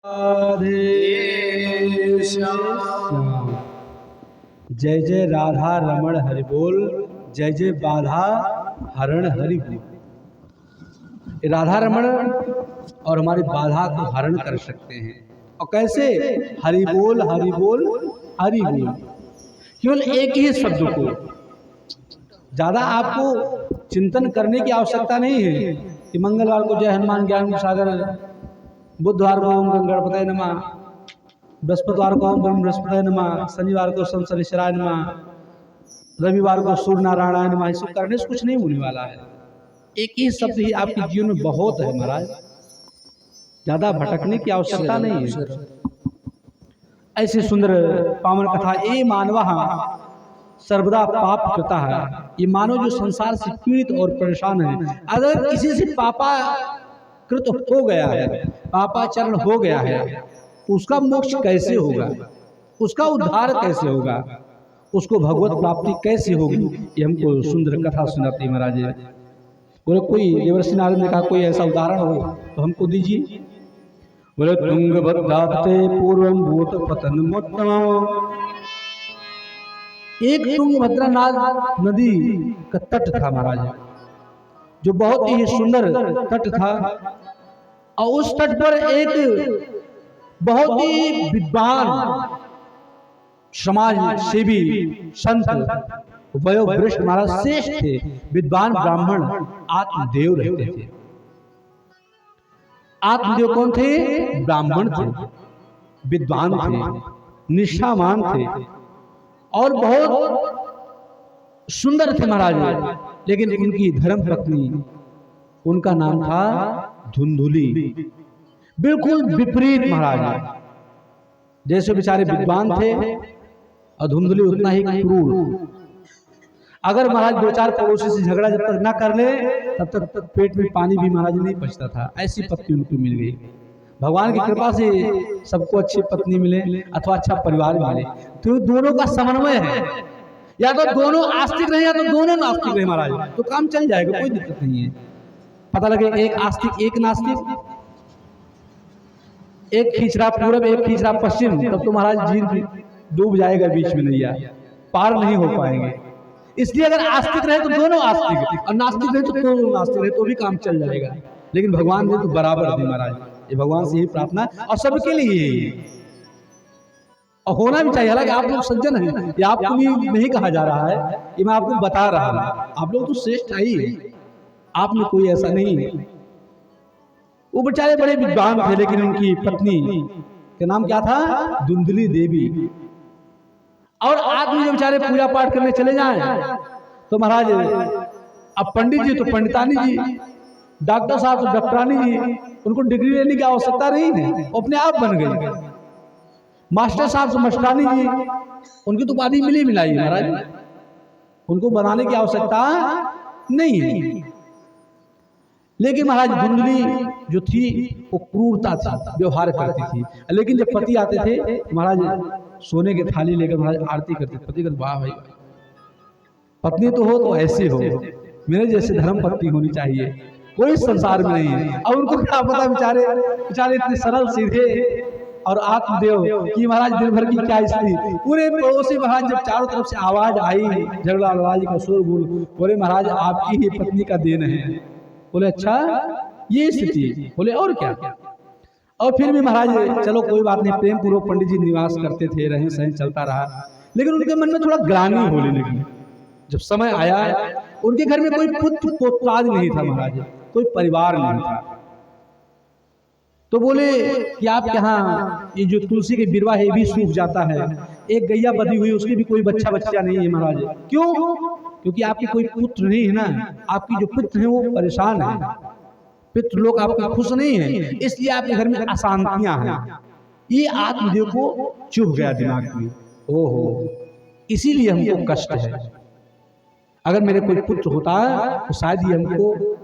राधे श्याम। जय जय राधा रमण हरि बोल, जय जय बाधा हरण हरि बोल। राधा रमण और हमारी बाधा को हरण कर सकते हैं। और कैसे? हरि बोल हरि बोल हरि बोल। केवल एक ही शब्द को, ज्यादा आपको चिंतन करने की आवश्यकता नहीं है कि मंगलवार को जय हनुमान ज्ञान सागर, बुधवार को ओम गणपतये नमः, बृहस्पतिवार को ओम ब्रह्म बृहस्पतये नमः, शनिवार को शम शनिश्चराय नमः, रविवार को सूर्य नारायणाय नमः। इसको करने से कुछ नहीं होने वाला है। एक ही शब्द ही आपके जीवन में बहुत है महाराज, ज्यादा भटकने की आवश्यकता नहीं है। ऐसी सुंदर पावन कथा। ये मानवा सर्वदा पाप कृता है। ये मानव जो संसार से पीड़ित और परेशान है, अगर किसी से पापा कृत हो गया है, पापाचरण हो गया है, उसका मोक्ष कैसे होगा, उसका उद्धार कैसे होगा, उसको भगवत प्राप्ति कैसे होगी, ये हमको सुंदर कथा सुनाती महाराज। बोले कोई देवर्षि नारद ने कहा कोई ऐसा उदाहरण हो तो हमको दीजिए। बोले तुंगभद्राते पूर्वम भूत पतनमोत्तमम्। एक तुंगभद्रा नदी का तट था महाराज, जो बहुत ही सुंदर तट था। और उस तट पर एक बहुत ही विद्वान समाज सेवी संत वयोवृष्ठ महाराज श्रेष्ठ थे, विद्वान ब्राह्मण आत्मदेव रहते थे। आत्मदेव कौन थे? ब्राह्मण थे, विद्वान थे, निष्ठावान थे और बहुत सुंदर थे महाराज। लेकिन उनकी धर्म पत्नी, उनका नाम था धुंधुली। बिल्कुल विपरीत महाराज, जैसे बेचारे विद्वान थे और धुंधुली उतना ही क्रूर। अगर महाराज दो चार पड़ोसी से झगड़ा जब तक ना कर ले तब तक पेट में पानी भी महाराज नहीं पचता था। ऐसी पत्नी उनको मिल गई। भगवान की कृपा से सबको अच्छी पत्नी मिले अथवा अच्छा परिवार मिले, तो दोनों का समन्वय है। या तो दोनों आस्तिक रहे या तो दोनों नास्तिक रहे महाराज, तो काम चल जाएगा, कोई दिक्कत नहीं है। पता लगे एक आस्तिक एक नास्तिक, एक खींच रहा पूरब एक खींच रहा पश्चिम, तब तो महाराज जीव डूब जाएगा बीच में, नैया पार नहीं हो पाएंगे। इसलिए अगर आस्तिक रहे तो दोनों आस्तिक, और नास्तिक रहे तो दोनों नास्तिक रहे, तो भी काम चल जाएगा। लेकिन भगवान ने तो बराबर दी महाराज। ये भगवान से ही प्रार्थना और सबके लिए यही और होना भी चाहिए। हालांकि आप लोग सज्जन हैं, ये आपको भी नहीं कहा जा रहा है, ये मैं आपको बता रहा हूं। आप लोग तो श्रेष्ठ ही है, आप में कोई ऐसा नहीं है। वो बेचारे बड़े विद्वान थे, लेकिन उनकी पत्नी का नाम क्या था? धुंधुली देवी। और आदमी जो बेचारे पूजा पाठ करने चले जाएं तो महाराज अब पंडित जी तो पंडितानी जी, डॉक्टर साहब तो डॉक्टरानी जी, उनको डिग्री लेने की आवश्यकता नहीं है, अपने आप बन गए। मास्टर साहब तो मास्टरानी जी, उनकी तो उपाधि मिली मिलाई महाराज, उनको बनाने की आवश्यकता नहीं है। लेकिन महाराज धुंधुली जो थी वो क्रूरता था, व्यवहार करती थी। लेकिन जब पति आते थे महाराज सोने की थाली लेकर महाराज आरती करते। पति कहते वाह भाई, पत्नी तो हो तो ऐसे हो, मेरे जैसे धर्म पत्नी होनी चाहिए, कोई संसार में नहीं है। और उनको क्या पता, बेचारे बेचारे इतने सरल सीधे और आत्मदेव की महाराज दिन भर की क्या स्थिति। पूरे पड़ोसी महाराज जब चारों तरफ से आवाज आई, झगड़ा लड़ाई का शोरगुल, बोले महाराज आपकी ही पत्नी का देन है। बोले अच्छा ये स्थिति? बोले और क्या? और फिर भी महाराज चलो कोई बात नहीं, प्रेम पूर्वक पंडित जी निवास करते थे, रहन सहन चलता रहा। लेकिन उनके मन में थोड़ा ग्लानि होने लगी। जब समय आया, उनके घर में कोई पुत्र पोत्रादि नहीं था महाराज, कोई परिवार नहीं था। तो बोले कि आप यहाँ ये जो तुलसी के बिरवा है ये भी सूख जाता है, एक गैया बधी हुई उसकी भी कोई बच्चा नहीं है महाराज। क्यों? क्योंकि आपके कोई पुत्र नहीं है ना, आपकी जो पुत्र है वो परेशान है, पितृ लोग आपके खुश नहीं है, इसलिए आपके घर में अशांतियां हैं। ये आत्मदेव को चुभ गया दिमाग में, ओहो इसीलिए हमको कष्ट है। अगर मेरे कोई पुत्र होता तो शायद ये हमको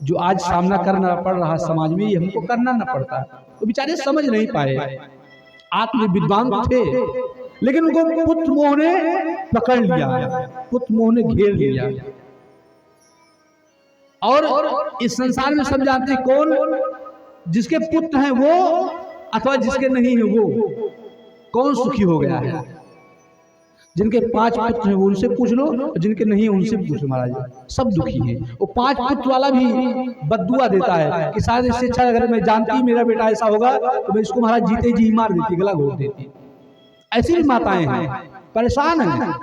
जो आज सामना करना पड़ रहा समाज में, ये हमको करना न पड़ता। तो बेचारे समझ नहीं पाए, आत्म विद्वान थे, लेकिन उनको पुत्र मोह ने पकड़ लिया, पुत्र मोह ने घेर लिया। और इस संसार में सब जानते हैं कौन जिसके पुत्र हैं वो अथवा जिसके नहीं है वो कौन सुखी हो गया है? जिनके 5 पुत्र हैं वो उनसे पूछ लो, जिनके नहीं है उनसे पूछ लो महाराज, सब दुखी हैं। वो 5 पुत्र वाला भी बद्दुआ देता है कि शायद इससे अच्छा अगर मैं जानती मेरा बेटा ऐसा होगा तो मैं इसको महाराज जीते जी मार देती, गला घोट देती। ऐसी भी माताएं हैं, परेशान हैं।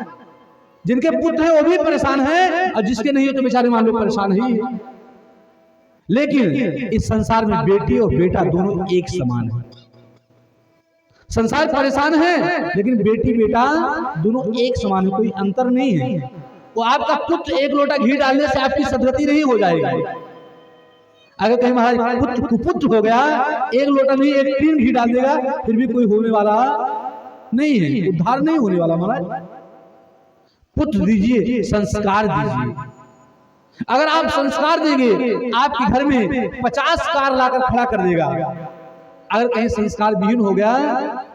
जिनके पुत्र हैं वो भी परेशान हैं और जिसके नहीं है तो बेचारे मान लो परेशान ही है। लेकिन इस संसार में बेटी और बेटा दोनों एक समान है। संसार परेशान है लेकिन बेटी बेटा दोनों एक समान है, कोई अंतर नहीं है। वो आपका पुत्र 1 लोटा घी डालने से आपकी सदगति नहीं हो जाएगी। अगर कहीं महाराज पुत्र कुपुत्र हो गया, 1 लोटा नहीं 1 टीन घी डाल देगा फिर भी कोई होने वाला नहीं है, उद्धार नहीं होने वाला महाराज। पुत्र दीजिए, संस्कार दीजिए। अगर आप संस्कार देंगे आपके घर में 50 कार लाकर खड़ा कर देगा। अगर कहीं संस्कार विहीन हो गया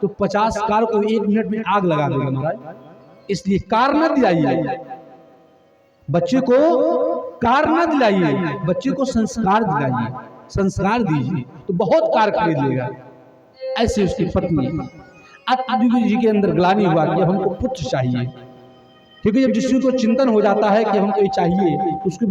तो 50 कार को 1 मिनट में आग लगा देगा महाराज। इसलिए कार न दिलाइए बच्चे को, कार न दिलाइए बच्चे को, संस्कार दिलाइए, संस्कार दीजिए तो बहुत कार खरीद लेगा। ऐसे उसकी पत्नी अत्युगी जी के अंदर ग्लानि हुआ कि अब हमको पुत्र चाहिए। क्योंकि जब जिसको चिंतन हो जाता है कि हमको ये चाहिए उसको